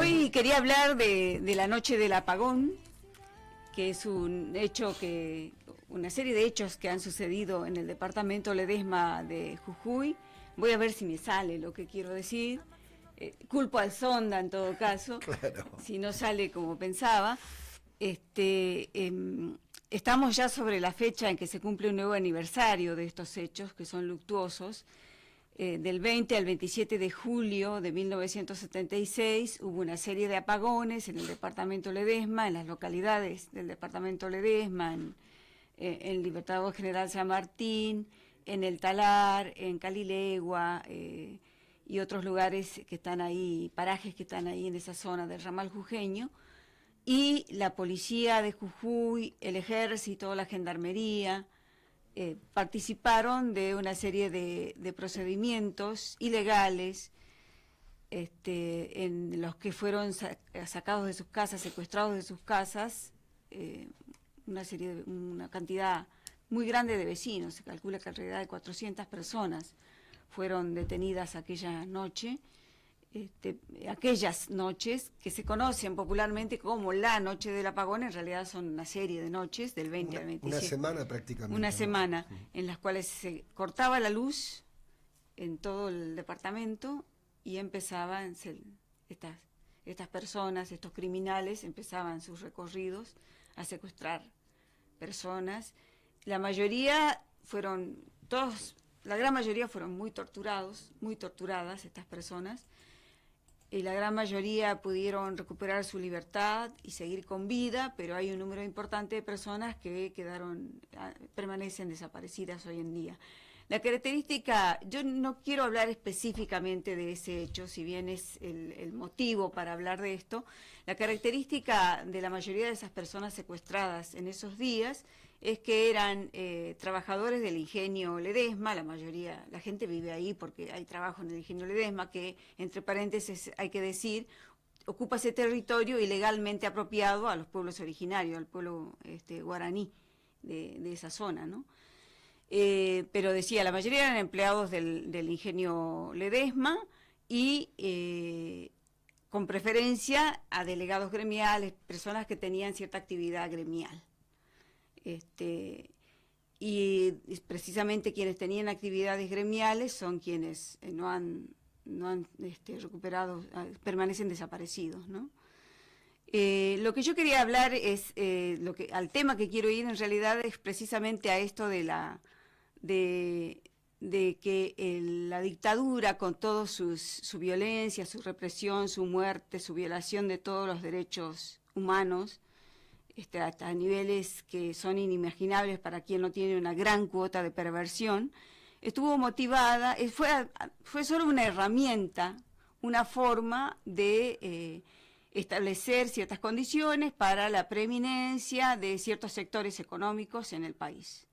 Hoy quería hablar de la noche del apagón, que es un hecho una serie de hechos que han sucedido en el departamento Ledesma de Jujuy. Voy a ver si me sale lo que quiero decir. Culpo al Sonda en todo caso, claro. Si no sale como pensaba. Estamos ya sobre la fecha en que se cumple un nuevo aniversario de estos hechos, que son luctuosos. Del 20 al 27 de julio de 1976 hubo una serie de apagones en el departamento Ledesma, en las localidades del departamento Ledesma, en Libertador General San Martín, en El Talar, en Calilegua y otros lugares que están ahí, parajes que están ahí en esa zona del ramal jujeño. Y la policía de Jujuy, el ejército, la gendarmería, participaron de una serie de procedimientos ilegales en los que fueron sacados de sus casas, secuestrados de sus casas, una cantidad muy grande de vecinos. Se calcula que alrededor de 400 personas fueron detenidas aquella noche. Aquellas noches que se conocen popularmente como la noche del apagón, en realidad son una serie de noches del 20 al 27. Una semana prácticamente. Una semana en las cuales se cortaba la luz en todo el departamento y empezaban estas personas, estos criminales, empezaban sus recorridos a secuestrar personas. La gran mayoría fueron muy torturadas estas personas. Y la gran mayoría pudieron recuperar su libertad y seguir con vida, pero hay un número importante de personas que permanecen desaparecidas hoy en día. La característica, yo no quiero hablar específicamente de ese hecho, si bien es el motivo para hablar de esto. La característica de la mayoría de esas personas secuestradas en esos días es que eran trabajadores del ingenio Ledesma. La mayoría, la gente vive ahí porque hay trabajo en el ingenio Ledesma, que entre paréntesis hay que decir, ocupa ese territorio ilegalmente apropiado a los pueblos originarios, al pueblo guaraní de esa zona, ¿no? Pero decía, la mayoría eran empleados del ingenio Ledesma y con preferencia a delegados gremiales, personas que tenían cierta actividad gremial. Y precisamente quienes tenían actividades gremiales son quienes no han recuperado, permanecen desaparecidos, ¿no? Lo que yo quería hablar es, al tema que quiero ir en realidad es precisamente a esto de que la dictadura, con toda su violencia, su represión, su muerte, su violación de todos los derechos humanos, hasta niveles que son inimaginables para quien no tiene una gran cuota de perversión, estuvo motivada, fue solo una herramienta, una forma de establecer ciertas condiciones para la preeminencia de ciertos sectores económicos en el país.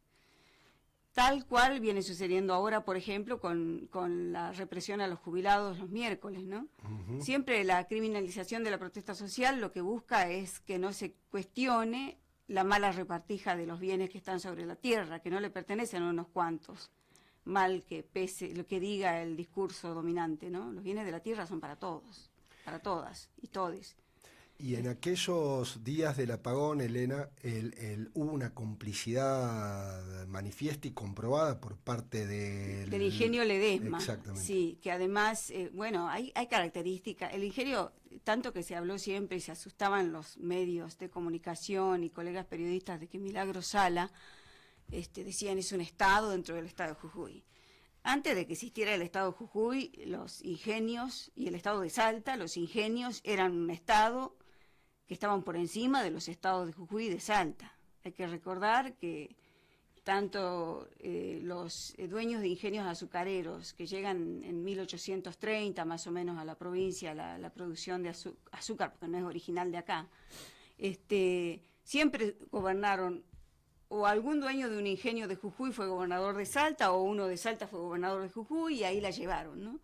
Tal cual viene sucediendo ahora, por ejemplo, con la represión a los jubilados los miércoles, ¿no? Uh-huh. Siempre la criminalización de la protesta social lo que busca es que no se cuestione la mala repartija de los bienes que están sobre la tierra, que no le pertenecen a unos cuantos, mal que pese lo que diga el discurso dominante, ¿no? Los bienes de la tierra son para todos, para todas y todes. Y en aquellos días del apagón, Elena, hubo una complicidad manifiesta y comprobada por parte del ingenio Ledesma. Exactamente. Sí, que además, hay características. El ingenio, tanto que se habló siempre y se asustaban los medios de comunicación y colegas periodistas de que Milagro Sala, decían, es un estado dentro del estado de Jujuy. Antes de que existiera el estado de Jujuy, los ingenios y el estado de Salta, los ingenios eran un estado que estaban por encima de los estados de Jujuy y de Salta. Hay que recordar que tanto los dueños de ingenios azucareros que llegan en 1830 más o menos a la provincia, la producción de azúcar, porque no es original de acá, siempre gobernaron, o algún dueño de un ingenio de Jujuy fue gobernador de Salta, o uno de Salta fue gobernador de Jujuy, y ahí la llevaron, ¿no?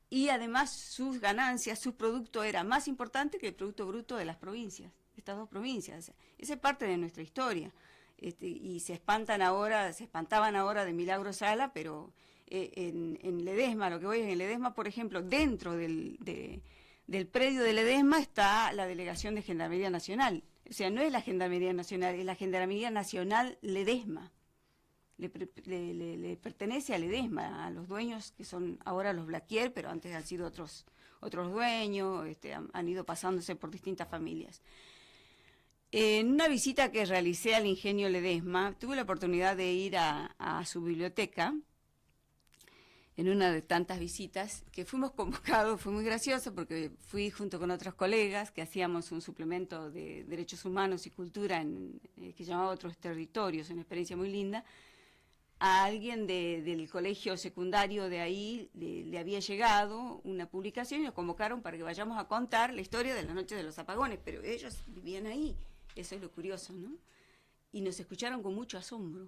Y además sus ganancias, su producto era más importante que el producto bruto de las provincias, estas dos provincias. Esa es parte de nuestra historia. Y se espantaban ahora de Milagro Sala, pero en Ledesma, lo que voy es en Ledesma, por ejemplo, dentro de del predio de Ledesma está la delegación de Gendarmería Nacional. O sea, no es la Gendarmería Nacional, es la Gendarmería Nacional Ledesma. Le pertenece a Ledesma, a los dueños que son ahora los Blaquier, pero antes han sido otros dueños, han ido pasándose por distintas familias. En una visita que realicé al ingenio Ledesma, tuve la oportunidad de ir a su biblioteca, en una de tantas visitas, que fuimos convocados. Fue muy gracioso porque fui junto con otros colegas que hacíamos un suplemento de Derechos Humanos y Cultura que llamaba Otros Territorios, una experiencia muy linda. A alguien del colegio secundario de ahí le había llegado una publicación y nos convocaron para que vayamos a contar la historia de la noche de los apagones, pero ellos vivían ahí, eso es lo curioso, ¿no? Y nos escucharon con mucho asombro.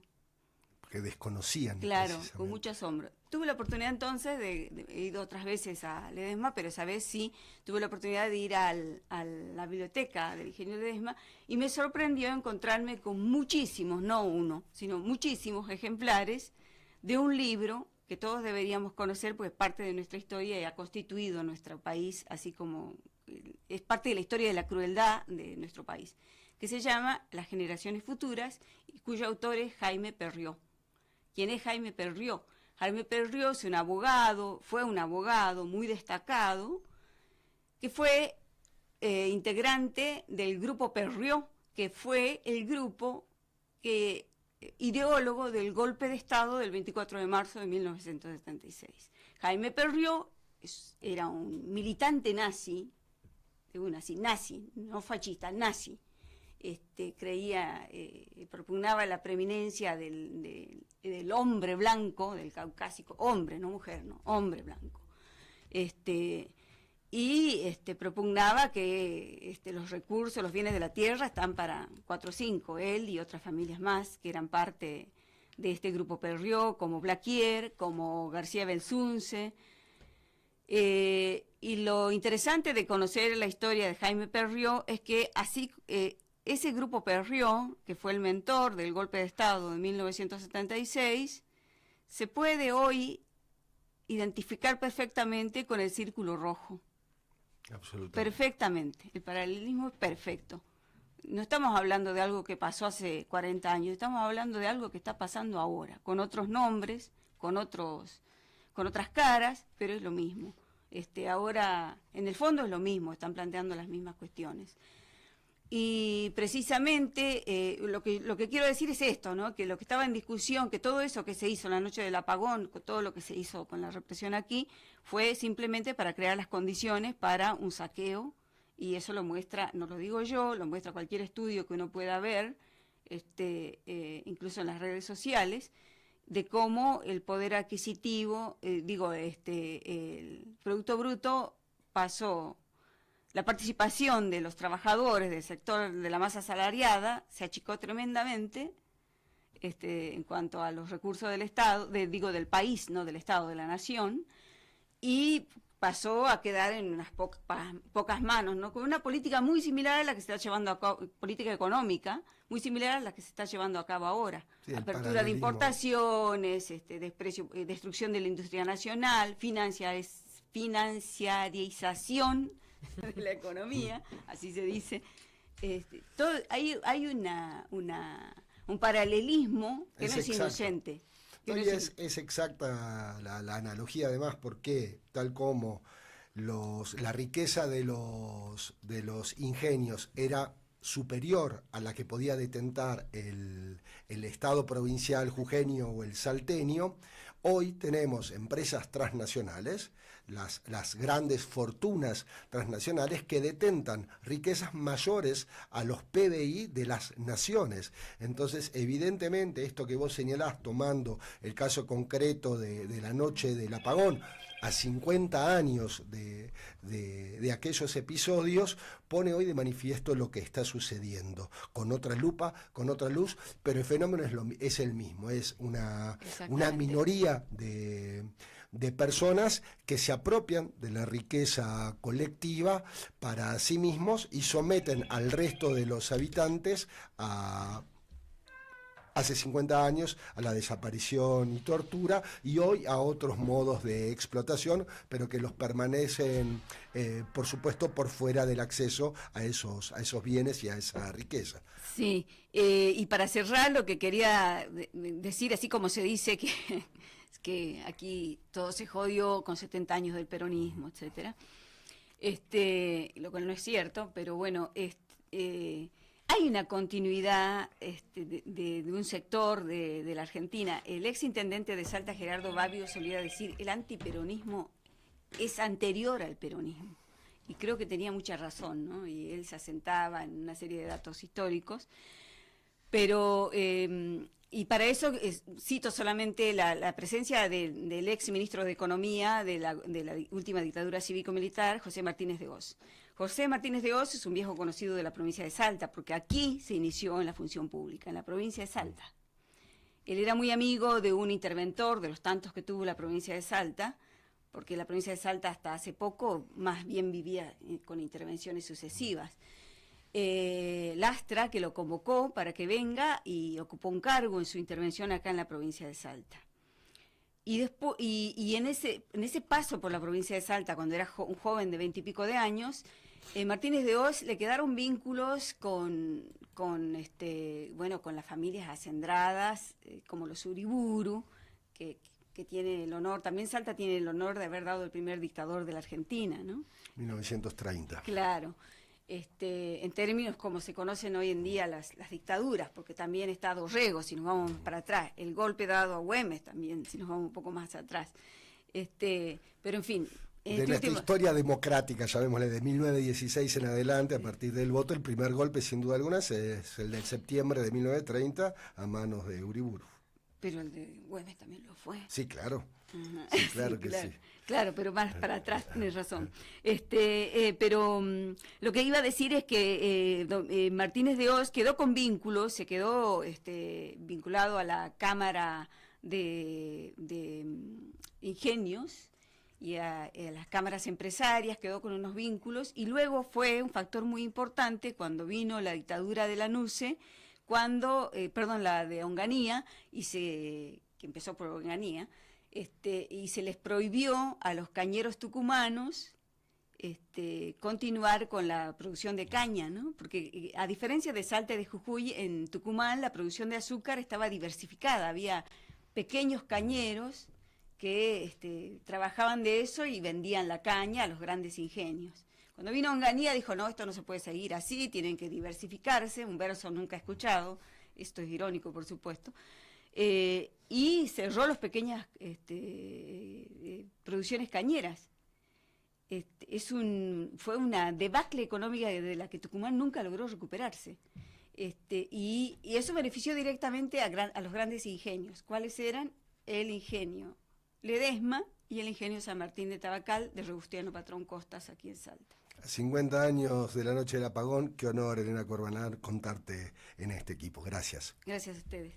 Que desconocían. Claro, con mucho asombro. Tuve la oportunidad entonces he ido otras veces a Ledesma, pero esa vez sí tuve la oportunidad de ir a la biblioteca del ingenio Ledesma y me sorprendió encontrarme con muchísimos, no uno, sino muchísimos ejemplares de un libro que todos deberíamos conocer, porque es parte de nuestra historia y ha constituido nuestro país, así como es parte de la historia de la crueldad de nuestro país, que se llama Las Generaciones Futuras, y cuyo autor es Jaime Perrió. ¿Quién es Jaime Perrió? Jaime Perrió es fue un abogado muy destacado, que fue integrante del grupo Perrió, que fue el grupo ideólogo del golpe de Estado del 24 de marzo de 1976. Jaime Perrió era un militante nazi, nazi, no fascista, nazi. Propugnaba la preeminencia del hombre blanco, del caucásico, hombre, no mujer, no, hombre blanco. Propugnaba que los recursos, los bienes de la tierra están para 4 o 5, él y otras familias más que eran parte de este grupo Perrió, como Blaquier, como García Belsunce. Y lo interesante de conocer la historia de Jaime Perrió es que así ese grupo Perrió, que fue el mentor del golpe de Estado de 1976, se puede hoy identificar perfectamente con el Círculo Rojo. Absolutamente. Perfectamente. El paralelismo es perfecto. No estamos hablando de algo que pasó hace 40 años, estamos hablando de algo que está pasando ahora, con otros nombres, con otras caras, pero es lo mismo. Ahora, en el fondo es lo mismo, están planteando las mismas cuestiones. Y precisamente lo que quiero decir es esto, ¿no? Que lo que estaba en discusión, que todo eso que se hizo la noche del apagón, todo lo que se hizo con la represión aquí, fue simplemente para crear las condiciones para un saqueo, y eso lo muestra, no lo digo yo, lo muestra cualquier estudio que uno pueda ver, incluso en las redes sociales, de cómo el poder adquisitivo, el Producto Bruto pasó. La participación de los trabajadores del sector de la masa asalariada se achicó tremendamente en cuanto a los recursos del Estado, del país, no del Estado, de la nación, y pasó a quedar en unas pocas manos, ¿no? Con una política muy similar a la que se está llevando a cabo, política económica, muy similar a la que se está llevando a cabo ahora. Sí, apertura de importaciones, destrucción de la industria nacional, financiarización de la economía, así se dice. Hay un paralelismo que no es inocente. Es exacta la analogía, además, porque tal como la riqueza de los ingenios era superior a la que podía detentar el Estado provincial jujeño o el salteño, hoy tenemos empresas transnacionales, las grandes fortunas transnacionales que detentan riquezas mayores a los PBI de las naciones. Entonces, evidentemente, esto que vos señalás, tomando el caso concreto de la noche del apagón, a 50 años de aquellos episodios, pone hoy de manifiesto lo que está sucediendo, con otra lupa, con otra luz, pero el fenómeno es el mismo, es una minoría de personas que se apropian de la riqueza colectiva para sí mismos y someten al resto de los habitantes a hace 50 años a la desaparición y tortura, y hoy a otros modos de explotación, pero que los permanecen, por supuesto, por fuera del acceso a esos bienes y a esa riqueza. Sí, y para cerrar lo que quería decir, así como se dice que aquí todo se jodió con 70 años del peronismo, etcétera, lo cual no es cierto, pero bueno, hay una continuidad de un sector de la Argentina. El ex intendente de Salta, Gerardo Babbio, solía decir, el antiperonismo es anterior al peronismo. Y creo que tenía mucha razón, ¿no? Y él se asentaba en una serie de datos históricos. Pero, y para eso cito solamente la presencia del ex ministro de Economía de la última dictadura cívico-militar, José Martínez de Oz. José Martínez de Oz es un viejo conocido de la provincia de Salta, porque aquí se inició en la función pública, en la provincia de Salta. Él era muy amigo de un interventor, de los tantos que tuvo la provincia de Salta, porque la provincia de Salta hasta hace poco más bien vivía con intervenciones sucesivas. Lastra, que lo convocó para que venga y ocupó un cargo en su intervención acá en la provincia de Salta. Y después, en ese paso por la provincia de Salta, cuando era un joven de 20 y pico de años, Martínez de Oz le quedaron vínculos con las familias hacendradas, como los Uriburu, que tiene el honor, también Salta tiene el honor de haber dado el primer dictador de la Argentina, ¿no? 1930. Claro. En términos como se conocen hoy en día las dictaduras, porque también está Dorrego, si nos vamos para atrás, el golpe dado a Güemes también, si nos vamos un poco más atrás. Pero en fin. De nuestra historia democrática, llamémosle, de 1916 en adelante, a partir del voto, el primer golpe, sin duda alguna, es el del septiembre de 1930, a manos de Uriburu. Pero el de Güemes también lo fue. Sí, claro. Sí, claro sí, que claro, sí. Claro, pero más para atrás, tienes razón. Pero lo que iba a decir es que Martínez de Oz quedó con vínculos, se quedó vinculado a la Cámara de Ingenios y a las cámaras empresarias, quedó con unos vínculos, y luego fue un factor muy importante cuando vino la dictadura de la NUCE, la de Onganía, que empezó por Onganía, y se les prohibió a los cañeros tucumanos continuar con la producción de caña, ¿no? Porque a diferencia de Salta y de Jujuy, en Tucumán la producción de azúcar estaba diversificada, había pequeños cañeros que trabajaban de eso y vendían la caña a los grandes ingenios. Cuando vino Onganía dijo, no, esto no se puede seguir así, tienen que diversificarse, un verso nunca escuchado, esto es irónico por supuesto, y cerró las pequeñas producciones cañeras. Fue una debacle económica de la que Tucumán nunca logró recuperarse. Y eso benefició directamente a los grandes ingenios. ¿Cuáles eran? El ingenio Ledesma y el ingenio San Martín de Tabacal de Robustiano Patrón Costas aquí en Salta. 50 años de la noche del apagón, qué honor, Elena Corbalán, contarte en este equipo. Gracias. Gracias a ustedes.